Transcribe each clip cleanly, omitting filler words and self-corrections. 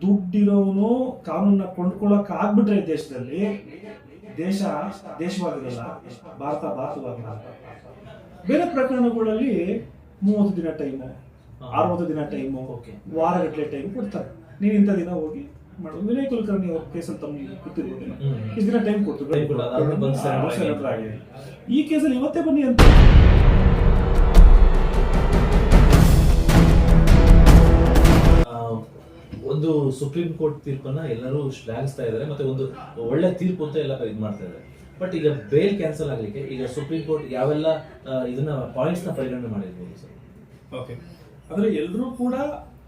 ದುಡ್ಡಿರೋನು ಕಾನೂನನ್ನ ಕೊಂಡ್ಕೊಳ್ಳೋಕೆ ಆಗ್ಬಿಟ್ರೆ ದೇಶದಲ್ಲಿ ದೇಶ ದೇಶವಾಗಿರಲ್ಲ, ಭಾರತ ಭಾರತವಾಗಿರಲ್ಲ. ಬೇರೆ ಪ್ರಕರಣಗಳಲ್ಲಿ 30 ದಿನ ಟೈಮು, 60 ದಿನ ಟೈಮು, ವಾರಗಟ್ಟಲೆ ಟೈಮ್ ಕೊಡ್ತಾರೆ. ನೀನು ಇಂಥ ದಿನ ಹೋಗಿ ಮಾಡು. ವಿನಯ್ ಕುಲಕರ್ಣಿ ಅವ್ರ ಕೇಸಲ್ಲಿ ತಮ್ಮ ಗೊತ್ತಿರ್ಬೋದಿಲ್ಲ, ಇಷ್ಟು ದಿನ ಟೈಮ್ ಕೊಡ್ತು. ಈ ಕೇಸಲ್ಲಿ ಇವತ್ತೇ ಬನ್ನಿ ಅಂತ ಒಂದು ಸುಪ್ರೀಂ ಕೋರ್ಟ್ ತೀರ್ಪನ್ನ ಎಲ್ಲರೂ ಶ್ಲಾಘಿಸ್ತಾ ಇದ್ದಾರೆ, ಮತ್ತೆ ಒಂದು ಒಳ್ಳೆ ತೀರ್ಪು ಅಂತ ಎಲ್ಲ ಇದು ಮಾಡ್ತಾ ಇದ್ದಾರೆ. ಬಟ್ ಈಗ ಬೇಲ್ ಕ್ಯಾನ್ಸಲ್ ಆಗ್ಲಿಕ್ಕೆ ಈಗ ಸುಪ್ರೀಂ ಕೋರ್ಟ್ ಯಾವೆಲ್ಲ ಇದನ್ನ ಪಾಯಿಂಟ್ಸ್ ನ ಪರಿಗಣನೆ ಮಾಡಿರ್ಬೋದು ಸರ್? ಓಕೆ, ಅಂದ್ರೆ ಎಲ್ಲರೂ ಕೂಡ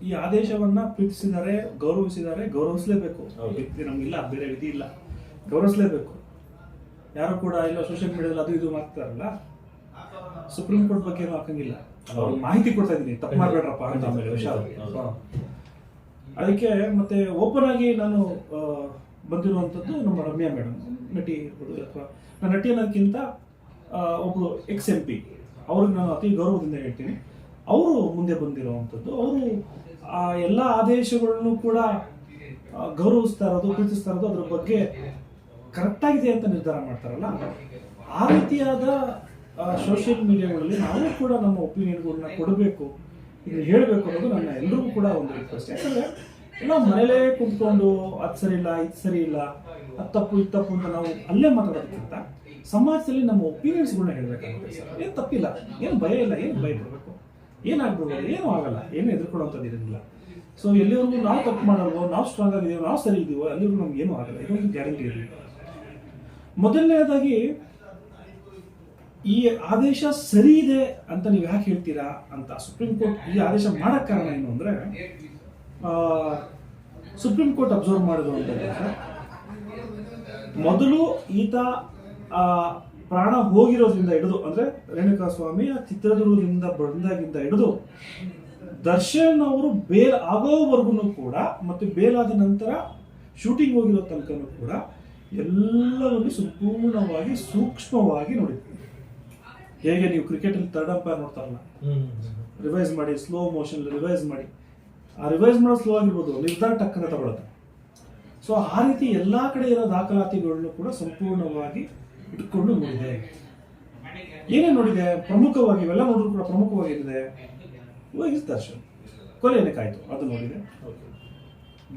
ಈ ಆದೇಶವನ್ನ ಪ್ರೀತಿಸಿದ್ದಾರೆ, ಗೌರವಿಸಿದ್ದಾರೆ, ಗೌರವಿಸಲೇಬೇಕು. ನಮ್ಗಿಲ್ಲ ಬೇರೆ ವಿಧಿ ಇಲ್ಲ, ಗೌರವಿಸಲೇಬೇಕು. ಯಾರು ಕೂಡ ಇಲ್ಲ ಸೋಷಿಯಲ್ ಮೀಡಿಯಾದಲ್ಲಿ ಅದು ಇದು ಮಾಡ್ತಾರಲ್ಲ, ಸುಪ್ರೀಂ ಕೋರ್ಟ್ ಬಗ್ಗೆ ಏನು ಹಾಕಂಗಿಲ್ಲ. ಮಾಹಿತಿ ಕೊಡ್ತಾ ಇದೀನಿ, ತಪ್ಪು ಮಾಡ್ಬೇಡ್ರಪ್ಪ ಅಂತ. ಆಮೇಲೆ ಹುಷಾರು. ಅದಕ್ಕೆ ಮತ್ತೆ ಓಪನ್ ಆಗಿ ನಾನು ಬಂದಿರುವಂಥದ್ದು ನಮ್ಮ ರಮ್ಯಾ ಮೇಡಮ್, ನಟಿ ಇರ್ಬೋದು, ಅಥವಾ ನಾನು ನಟಿ ಅನ್ನೋದಕ್ಕಿಂತ ಒಬ್ರು ex-MP, ಅವ್ರಿಗೆ ನಾನು ಅತಿ ಗೌರವದಿಂದ ಹೇಳ್ತೀನಿ. ಅವರು ಮುಂದೆ ಬಂದಿರುವಂಥದ್ದು, ಅವರು ಆ ಎಲ್ಲ ಆದೇಶಗಳನ್ನು ಕೂಡ ಗೌರವಿಸ್ತಾ ಇರೋದು, ಪ್ರೀತಿಸ್ತಾ ಇರೋದು, ಅದ್ರ ಬಗ್ಗೆ ಕರೆಕ್ಟ್ ಆಗಿದೆ ಅಂತ ನಿರ್ಧಾರ ಮಾಡ್ತಾರಲ್ಲ, ಆ ರೀತಿಯಾದ ಸೋಷಿಯಲ್ ಮೀಡಿಯಾಗಳಲ್ಲಿ ನಾವು ಕೂಡ ನಮ್ಮ ಒಪಿನಿಯನ್ಗಳನ್ನ ಕೊಡಬೇಕು, ಇದನ್ನ ಹೇಳಬೇಕು ಅನ್ನೋದು ನನ್ನ ಎಲ್ರಿಗೂ ಕೂಡ ಒಂದು ರಿಕ್ವೆಸ್ಟ್. ಯಾಕಂದ್ರೆ ನಾವು ಮನೇಲೇ ಕುತ್ಕೊಂಡು ಅದು ಸರಿ ಇಲ್ಲ, ಇದು ಸರಿ ಇಲ್ಲ, ಅದು ತಪ್ಪು, ಇದು ತಪ್ಪು ಅಂತ ನಾವು ಅಲ್ಲೇ ಮಾತಾಡೋದಕ್ಕಿಂತ ಸಮಾಜದಲ್ಲಿ ನಮ್ಮ ಒಪಿನಿಯನ್ಸ್ಗಳನ್ನ ಹೇಳ್ಬೇಕಾಗುತ್ತೆ ಸರ್. ಏನು ತಪ್ಪಿಲ್ಲ, ಏನು ಭಯ ಇಲ್ಲ, ಏನು ಭಯ ಪಡಬೇಕು, ಏನಾಗ್ಬೋದು, ಏನೂ ಆಗಲ್ಲ, ಏನು ಎದುರ್ಕೊಳ್ಳೋಂಥದ್ದು ಇರೋದಿಲ್ಲ. ಸೊ ಎಲ್ಲಿವರೆಗೂ ನಾವು ತಪ್ಪು ಮಾಡಲ್ವೋ, ನಾವು ಸ್ಟ್ರಾಂಗ್ ಆಗಿದೀವೋ, ನಾವು ಸರಿ ಇದೀವೋ, ಅಲ್ಲಿವರೆಗೂ ನಮ್ಗೆ ಏನೂ ಆಗಲ್ಲ, ಇದೊಂದು ಗ್ಯಾರಂಟಿ ಇರಲಿ. ಮೊದಲನೇದಾಗಿ ಈ ಆದೇಶ ಸರಿ ಇದೆ ಅಂತ ನೀವು ಯಾಕೆ ಹೇಳ್ತೀರಾ ಅಂತ ಸುಪ್ರೀಂ ಕೋರ್ಟ್ ಈ ಆದೇಶ ಮಾಡಕ್ ಕಾರಣ ಏನು ಅಂದ್ರೆ, ಸುಪ್ರೀಂ ಕೋರ್ಟ್ ಅಬ್ಸರ್ವ್ ಮಾಡಿರುವಂತದ್ದು, ಮೊದಲು ಈತ ಪ್ರಾಣ ಹೋಗಿರೋದ್ರಿಂದ ಹಿಡಿದು, ಅಂದ್ರೆ ರೇಣುಕಾ ಸ್ವಾಮಿ ಚಿತ್ರದುರ್ಗದಿಂದ ಬಂದಾಗಿಂದ ಹಿಡಿದು ದರ್ಶನ್ ಅವರು ಬೇಲ್ ಆಗೋವರೆಗೂ ಕೂಡ, ಮತ್ತೆ ಬೇಲ್ ಆದ ನಂತರ ಶೂಟಿಂಗ್ ಹೋಗಿರೋ ತನಕನೂ ಕೂಡ ಎಲ್ಲವನ್ನು ಸಂಪೂರ್ಣವಾಗಿ ಸೂಕ್ಷ್ಮವಾಗಿ ನೋಡಿದ್ವಿ. ಹೇಗೆ ನೀವು ಕ್ರಿಕೆಟ್ ಅಲ್ಲಿ ಥರ್ಡ್ ಅಂಪೈರ್ ನೋಡ್ತಾರಲ್ಲ, ರಿವೈಸ್ ಮಾಡಿ, ಸ್ಲೋ ಮೋಷನ್ ರಿವೈಸ್ ಮಾಡಿ, ಆ ರಿವೈಸ್ ಮಾಡೋದು ಸ್ಲೋ ಆಗಿರ್ಬೋದು, ನಿರ್ಧಾರ ಟಕ್ಕಂತ ತಗೊಳುತ್ತೆ. ಸೊ ಆ ರೀತಿ ಎಲ್ಲಾ ಕಡೆ ಇರೋ ದಾಖಲಾತಿಗಳನ್ನು ಕೂಡ ಸಂಪೂರ್ಣವಾಗಿ ಇಟ್ಕೊಂಡು ನೋಡಿದೆ. ಏನೇನು ನೋಡಿದೆ ಪ್ರಮುಖವಾಗಿ, ಇವೆಲ್ಲ ನೋಡಿದ್ರು ಕೂಡ ಪ್ರಮುಖವಾಗಿ ಏನಿದೆ, ಇವಾಗ ದರ್ಶನ್ ಕೊಲೆ ಏನಕ್ಕಾಯ್ತು ಅದು ನೋಡಿದೆ.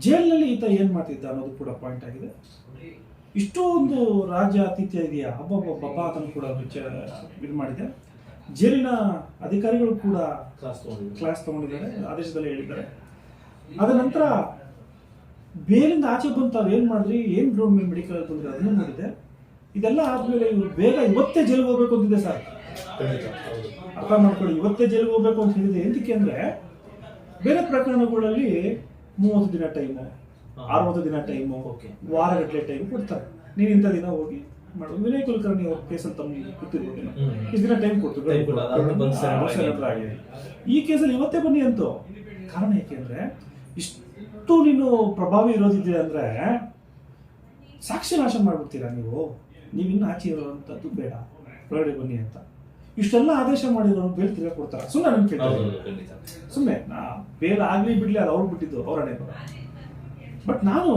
ಜೈಲಿನಲ್ಲಿ ಈತ ಏನ್ ಮಾಡ್ತಿದ್ದ ಅನ್ನೋದು ಕೂಡ ಪಾಯಿಂಟ್ ಆಗಿದೆ. ಇಷ್ಟೊಂದು ರಾಜ್ಯಾತಿಥ್ಯ ಇದೆಯಾ, ಹಬ್ಬ ಅದನ್ನು ಕೂಡ ಇದು ಮಾಡಿದೆ. ಜೈಲಿನ ಅಧಿಕಾರಿಗಳು ಕೂಡ ಕ್ಲಾಸ್ ತಗೊಂಡಿದ್ದಾರೆ, ಆದೇಶದಲ್ಲಿ ಹೇಳಿದ್ದಾರೆ. ಅದ ನಂತರ ಬೇಲಿಂದ ಆಚೆ ಬಂದು ತಾವು ಏನ್ ಮಾಡಿದ್ರಿ, ಏನ್ ಗ್ರೌಂಡ್ ಮೇಲೆ ಮೆಡಿಕಲ್ ಬಂದ್ರೆ ಅದನ್ನು ನೋಡಿದೆ. ಇದೆಲ್ಲ ಆದ್ಮೇಲೆ ಇವ್ರು ಬೇಗ ಇವತ್ತೇ ಜೈಲಿಗೆ ಹೋಗ್ಬೇಕು ಅಂತಿದೆ ಸರ್. ಅರ್ಥ ಮಾಡ್ಕೊಳ್ಳಿ, ಇವತ್ತೇ ಜೈಲಿಗೆ ಹೋಗ್ಬೇಕು ಅಂತ ಹೇಳಿದೆ. ಎಂತಕ್ಕೆ ಅಂದ್ರೆ ಬೇರೆ ಪ್ರಕರಣಗಳಲ್ಲಿ 30 ದಿನ ಟೈಮು, 60 ದಿನ ಟೈಮು, ವಾರಗಟ್ಟಲೆ ಟೈಮ್ ಕೊಡ್ತಾರೆ. ನೀನು ಇಂಥ ದಿನ ಹೋಗಿ ಮಾಡು. ವಿನಯ್ ಕುಲಕರ್ಣಿ ಅವ್ರ ಕೇಸಲ್ಲಿ ತಮ್ಮ ಗೊತ್ತಿರ್ಬೋದಿಲ್ಲ, ಇಷ್ಟು ದಿನ ಟೈಮ್ ಕೊಡ್ತು. ಈ ಕೇಸಲ್ಲಿ ಇವತ್ತೇ ಬನ್ನಿ ಅಂತೂ. ಕಾರಣ ಯಾಕೆಂದ್ರೆ ಇಷ್ಟು ನೀನು ಪ್ರಭಾವಿ ಇರೋದಿದ್ದೀರ ಅಂದ್ರೆ ಸಾಕ್ಷಿ ನಾಶ ಮಾಡ್ಬಿಡ್ತೀರಾ ನೀವು. ನೀವಿನ್ನು ಆಚೆ ಇರೋವಂಥದ್ದು ಬೇಡ, ಹೊರಗಡೆ ಬನ್ನಿ ಅಂತ ಇಷ್ಟೆಲ್ಲ ಆದೇಶ ಮಾಡಿರೋರು ಬೇಲ್ ತಿರ್ಗಾ ಕೊಡ್ತಾರ. ಸುಮ್ಮನೆ ನನ್ ಕೇಳ್ತಾರೆ, ಸುಮ್ಮನೆ ಬೇಲ್ ಆಗ್ಲಿ ಬಿಡ್ಲಿ, ಅದು ಅವ್ರು ಬಿಟ್ಟಿದ್ದು ಅವರೇ. ಬಟ್ ನಾನು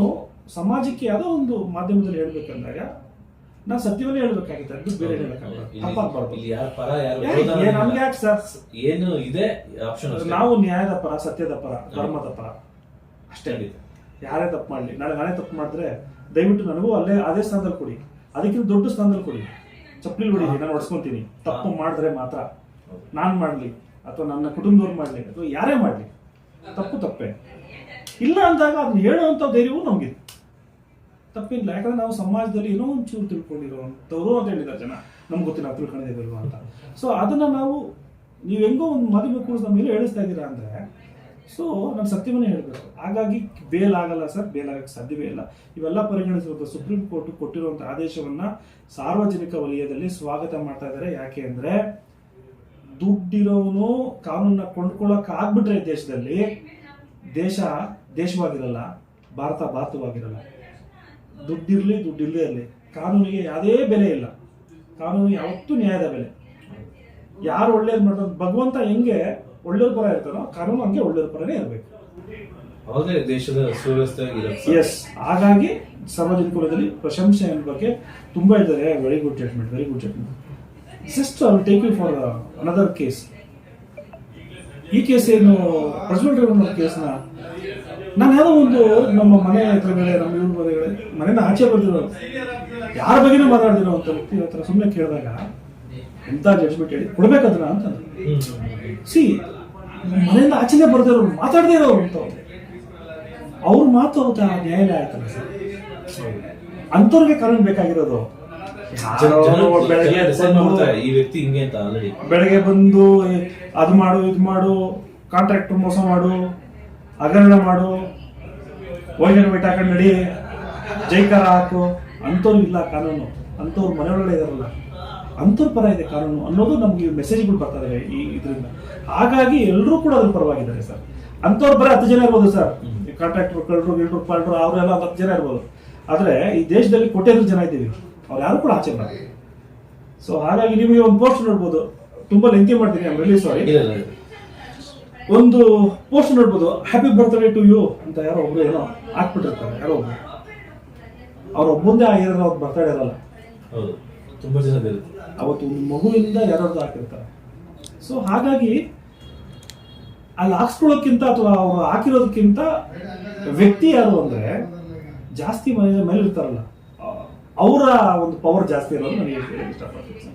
ಸಮಾಜಕ್ಕೆ ಯಾವುದೋ ಒಂದು ಮಾಧ್ಯಮದಲ್ಲಿ ಹೇಳ್ಬೇಕಂದಾಗ ನಾವು ಸತ್ಯವನ್ನೇ ಹೇಳ್ಬೇಕಾಗುತ್ತೆ, ಅದು ಬೇರೆ ಹೇಳಕ್ಕಾಗಲ್ಲ. ನಮ್ಗೆ ಯಾಕೆ ಸರ್, ಏನು ಇದೆ ಆಪ್ಷನ್, ನಾವು ನ್ಯಾಯದ ಪರ, ಸತ್ಯದ ಪರ, ಧರ್ಮದ ಪರ ಅಷ್ಟೇ. ಯಾರೇ ತಪ್ಪು ಮಾಡ್ಲಿ, ನಾನೇ ತಪ್ಪು ಮಾಡಿದ್ರೆ ದಯವಿಟ್ಟು ನನಗೂ ಅದೇ ಸ್ಥಾನದಲ್ಲಿ ಕೊಡಿ, ಅದಕ್ಕಿಂತ ದೊಡ್ಡ ಸ್ಥಾನದಲ್ಲಿ ಕೊಡಿ. ಚಪ್ಪಲಿ ಹೊಡಿ, ನಾನು ಹೊಡ್ಸ್ಕೊಂತೀನಿ. ತಪ್ಪು ಮಾಡಿದ್ರೆ ಮಾತ್ರ ನಾನ್ ಮಾಡ್ಲಿ, ಅಥವಾ ನನ್ನ ಕುಟುಂಬದವ್ರು ಮಾಡ್ಲಿ, ಅಥವಾ ಯಾರೇ ಮಾಡ್ಲಿ, ತಪ್ಪು ತಪ್ಪೇ. ಇಲ್ಲ ಅಂದಾಗ ಅದನ್ನ ಹೇಳುವಂತ ಧೈರ್ಯವೂ ನಮ್ಗಿದೆ, ತಪ್ಪಿಲ್ಲ. ಯಾಕಂದ್ರೆ ನಾವು ಸಮಾಜದಲ್ಲಿ ಏನೋ ಒಂಚೂರು ತಿಳ್ಕೊಂಡಿರೋಂಥವ್ರು ಅಂತ ಹೇಳಿದ್ದಾರೆ ಜನ, ನಮ್ಗೆ ಗೊತ್ತಿಲ್ಲ ನಾವು ತಿಳ್ಕೊಂಡಿದ್ದೇವೆ ಅಂತ. ಸೊ ಅದನ್ನ ನೀವು ಹೆಂಗೋ ಒಂದು ಮಾಧ್ಯಮ ಕೂಡ ನಮ್ಮ ಮೇಲೆ ಹೇಳಿಸ್ತಾ ಇದ್ದೀರಾ ಅಂದ್ರೆ, ಸೊ ನಾನು ಸತ್ಯವನ್ನೇ ಹೇಳ್ಬೇಕು. ಹಾಗಾಗಿ ಬೇಲ್ ಆಗಲ್ಲ ಸರ್, ಬೇಲ್ ಆಗಕ್ಕೆ ಸಾಧ್ಯವೇ ಇಲ್ಲ. ಇವೆಲ್ಲ ಪರಿಗಣಿಸಿರುವಂಥ ಸುಪ್ರೀಂ ಕೋರ್ಟ್ ಕೊಟ್ಟಿರುವಂಥ ಆದೇಶವನ್ನ ಸಾರ್ವಜನಿಕ ವಲಯದಲ್ಲಿ ಸ್ವಾಗತ ಮಾಡ್ತಾ ಇದ್ದಾರೆ. ಯಾಕೆ ಅಂದ್ರೆ ದುಡ್ಡಿರೋನು ಕಾನೂನನ್ನ ಕೊಂಡ್ಕೊಳ್ಳೋಕೆ ಆಗ್ಬಿಟ್ರೆ ದೇಶದಲ್ಲಿ ದೇಶ ದೇಶವಾಗಿರಲ್ಲ, ಭಾರತ ಭಾರತವಾಗಿರಲ್ಲ. ದುಡ್ಡಿರ್ಲಿ ದುಡ್ಡಿಲ್ಲದೆ ಇರಲಿ, ಕಾನೂನಿಗೆ ಯಾವುದೇ ಬೆಲೆ ಇಲ್ಲ. ಕಾನೂನು ಯಾವತ್ತೂ ನ್ಯಾಯದ ಬೆಲೆ. ಯಾರು ಒಳ್ಳೇದು ಮಾಡ್ತಾರೆ, ಭಗವಂತ ಹೆಂಗೆ ಒಳ್ಳೆಯವ್ರ ಪರ ಇರ್ತಾನೋ ಕಾನೂನು ಹಂಗೆ ಒಳ್ಳೆಯವ್ರ ಪರನೇ ಇರಬೇಕು. ಅವಾಗಲೇ ದೇಶದ ಸುವ್ಯವಸ್ಥೆ ಇರುತ್ತೆ. ಎಸ್, ಹಾಗಾಗಿ ಸಾರ್ವಜನಿಕ ವಲಯದಲ್ಲಿ ಪ್ರಶಂಸೆ ಬಗ್ಗೆ ತುಂಬಾ ಇದ್ದಾರೆ. Very good judgement, very good judgement. Just I will take you for another case. ಈ ಕೇಸ್ ಏನು ಪ್ರಜ್ವಲ್ ರೇವಣ್ಣ ಕೇಸ್ನ ನಾನು ಯಾವುದೋ ಒಂದು ನಮ್ಮ ಮನೆ ಎದುರುಗಡೆ, ನಮ್ಮ ಇವ್ರ ಮನೆಗಳೇ ಮನೆನ ಆಚೆ ಬರ್ದಿರೋ ಯಾರ ಬಗ್ಗೆನೂ ಮಾತಾಡ್ದಿರೋ ಅಂತ ವ್ಯಕ್ತಿ ಹತ್ರ ಸುಮ್ಮನೆ ಕೇಳಿದಾಗ ಎಂತ ಜಡ್ಜ್ಮೆಂಟ್ ಹೇಳಿ ಕೊಡ್ಬೇಕದನ್ನ ಅಂತ. ಸಿ, ಮನೆಯಿಂದ ಆಚೆನೆ ಬರ್ದಿರೋರು, ಮಾತಾಡದೇ ಇರೋರು ಅಂತ ಅವ್ರ ಮಾತು ಅವತ್ತ ನ್ಯಾಯಾಲಯ ಆಯ್ತಲ್ಲ ಸರ್. ಅಂಥವ್ರಿಗೆ ಕಾನೂನು ಬೇಕಾಗಿರೋದು. ಈ ವ್ಯಕ್ತಿ ಹಿಂಗೆ ಅಂತ ಆಲ್ರೆಡಿ ಬೆಳಗ್ಗೆ ಬಂದು ಅದು ಮಾಡು, ಇದು ಮಾಡು, ಕಾಂಟ್ರಾಕ್ಟರ್ ಮೋಸ ಮಾಡು, ಹಗರಣ ಮಾಡು, ವೈಗನ್ ವೇಟ್ ಹಾಕೊಂಡು ನಡಿ, ಜೈಕಾರ ಹಾಕು, ಅಂಥವ್ರು ಇಲ್ಲ ಕಾನೂನು. ಅಂಥವ್ರು ಮನೆಯೊಳಗಡೆ ಇದಾರಲ್ಲ, ಅಂಥವ್ರ ಪರ ಇದೆ ಕಾನೂನು ಅನ್ನೋದು ನಮ್ಗೆ ಮೆಸೇಜ್ಗಳು ಬರ್ತಾ ಇದಾವೆ ಈ ಇದರಿಂದ. ಹಾಗಾಗಿ ಎಲ್ಲರೂ ಕೂಡ ಅದ್ರ ಪರವಾಗಿದ್ದಾರೆ ಸರ್. ಅಂಥವ್ರು ಬರೀ 10 ಜನ ಇರ್ಬೋದು ಸರ್, ಕಾಂಟ್ರಾಕ್ಟರ್, ಕಳ್ಳರು, ಪಾಲ್ರು ಅವರೆಲ್ಲ 10 ಜನ ಇರ್ಬೋದು. ಆದ್ರೆ ಈ ದೇಶದಲ್ಲಿ ಕೋಟ್ಯಾಂತರ ಜನ ಇದ್ದೀವಿ, ಅವ್ರು ಯಾರು ಕೂಡ ಆಚೆ ಬರಲ್ಲ. ಸೊ ಹಾಗಾಗಿ ನಿಮಗೆ ಒಂದು ಪೋಸ್ಟ್ ನೋಡ್ಬೋದು, ತುಂಬಾ ಲೆಂತಿ ಮಾಡ್ತೀನಿ, ಐ ಆಮ್ ರಿಯಲಿ ಸಾರಿ. ಒಂದು ಪೋಸ್ಟ್ ನೋಡ್ಬೋದು, ಹ್ಯಾಪಿ ಬರ್ತ್ಡೇ ಟು ಯು ಅಂತ ಯಾರೋ ಒಬ್ರು ಏನೋ ಹಾಕ್ಬಿಟ್ಟಿರ್ತಾರೆ. ಯಾರೋ ಒಬ್ರು ಅವ್ರೊಬ್ಬಂದೇ ಆಗಿರೋದು, ಅವ್ರು ಬರ್ತ್ಡೇ ಇರಲ್ಲ. ಹೌದು, ತುಂಬಾ ಜನ ಅವತ್ತು ಒಂದು ಮಗುವಿಂದ ಯಾರಾದ್ರು ಹಾಕಿರ್ತಾರೆ. ಸೊ ಹಾಗಾಗಿ ಅಲ್ಲಿ ಹಾಕ್ಸ್ಕೊಳ್ಳೋಕ್ಕಿಂತ ಅಥವಾ ಅವ್ರು ಹಾಕಿರೋದಕ್ಕಿಂತ ವ್ಯಕ್ತಿ ಯಾರು ಅಂದ್ರೆ ಜಾಸ್ತಿ ಮೇಲೆ ಇರ್ತಾರಲ್ಲ, ಅವರ ಒಂದು ಪವರ್ ಜಾಸ್ತಿ ಅನ್ನೋದು ನನಗೆ ಇಷ್ಟಪಡ್ತೀನಿ.